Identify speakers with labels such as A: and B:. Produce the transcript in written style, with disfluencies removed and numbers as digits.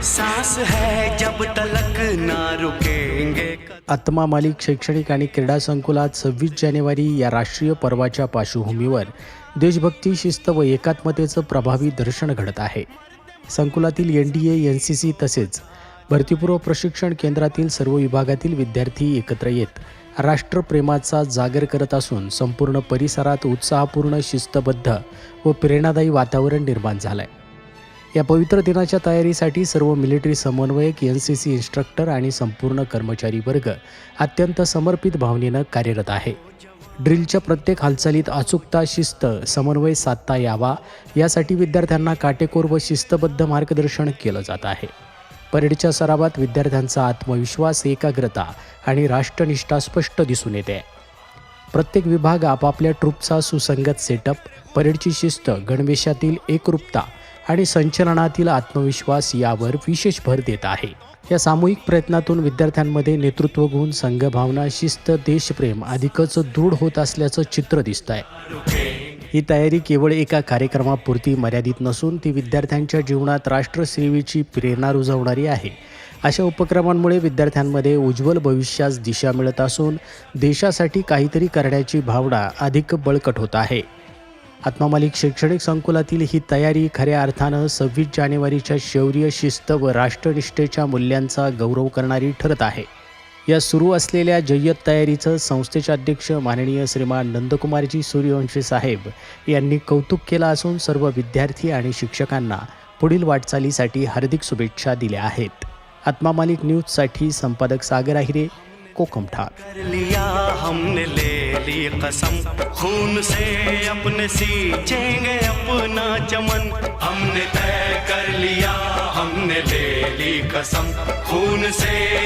A: सांस है जब तलक ना रुकेंगे।
B: आत्मा मालिक शैक्षणिक आणि क्रीडा संकुलात 26 जानेवारी या राष्ट्रीय पर्वाच्या पार्श्वभूमीवर देशभक्ती, शिस्त व एकात्मतेचं प्रभावी दर्शन घडत आहे। संकुलातील NDA, NCC तसेच भरतीपूर्व प्रशिक्षण केंद्रातील सर्व विभागातील विद्यार्थी एकत्र येत राष्ट्रप्रेमाचा जागर करत असून संपूर्ण परिसरात उत्साहपूर्ण, शिस्तबद्ध व प्रेरणादायी वातावरण निर्माण झालं आहे। या पवित्र दिनाच्या तयारीसाठी सर्व मिलिटरी समन्वयक, NCC इन्स्ट्रक्टर आणि संपूर्ण कर्मचारी वर्ग अत्यंत समर्पित भावनेनं कार्यरत आहे। ड्रिलच्या प्रत्येक हालचालीत अचूकता, शिस्त, समन्वय साधता यावा यासाठी विद्यार्थ्यांना काटेकोर व शिस्तबद्ध मार्गदर्शन केलं जात आहे। परेडच्या सरावात विद्यार्थ्यांचा आत्मविश्वास, एकाग्रता आणि राष्ट्रनिष्ठा स्पष्ट दिसून येते। प्रत्येक विभाग आपापल्या ट्रूपचा सुसंगत सेटअप, परेडची शिस्त, गणवेशातील एकरूपता आणि संचलनातील आत्मविश्वास यावर विशेष भर देत आहे। या सामूहिक प्रयत्नातून विद्यार्थ्यांमध्ये नेतृत्व गुण, संघभावना, शिस्त, देशप्रेम अधिकच दृढ होत असल्याचं चित्र दिसत आहे। ही तयारी केवळ एका कार्यक्रमापुरती मर्यादित नसून ती विद्यार्थ्यांच्या जीवनात राष्ट्रसेवेची प्रेरणा रुजवणारी आहे। अशा उपक्रमांमुळे विद्यार्थ्यांमध्ये उज्ज्वल भविष्यास दिशा मिळत असून देशासाठी काहीतरी करण्याची भावना अधिक बळकट होत आहे। आत्मा मालिक शैक्षणिक संकुलातील ही तयारी खऱ्या अर्थानं 26 जानेवारीच्या शौर्य, शिस्त व राष्ट्रनिष्ठेच्या मूल्यांचा गौरव करणारी ठरत आहे। या सुरू असलेल्या जय्यत तयारीचं संस्थेचे अध्यक्ष माननीय श्रीमान नंदकुमारजी सूर्यवंशी साहेब यांनी कौतुक केलं असून सर्व विद्यार्थी आणि शिक्षकांना पुढील वाटचालीसाठी हार्दिक शुभेच्छा दिल्या आहेत। आत्मा मालिक न्यूजसाठी संपादक सागर आहिरे, कोकम ठार।
A: कर लिया हमने ले ली कसम, खून से अपने सींचेंगे अपना चमन। हमने तय कर लिया, हमने ले ली कसम, खून से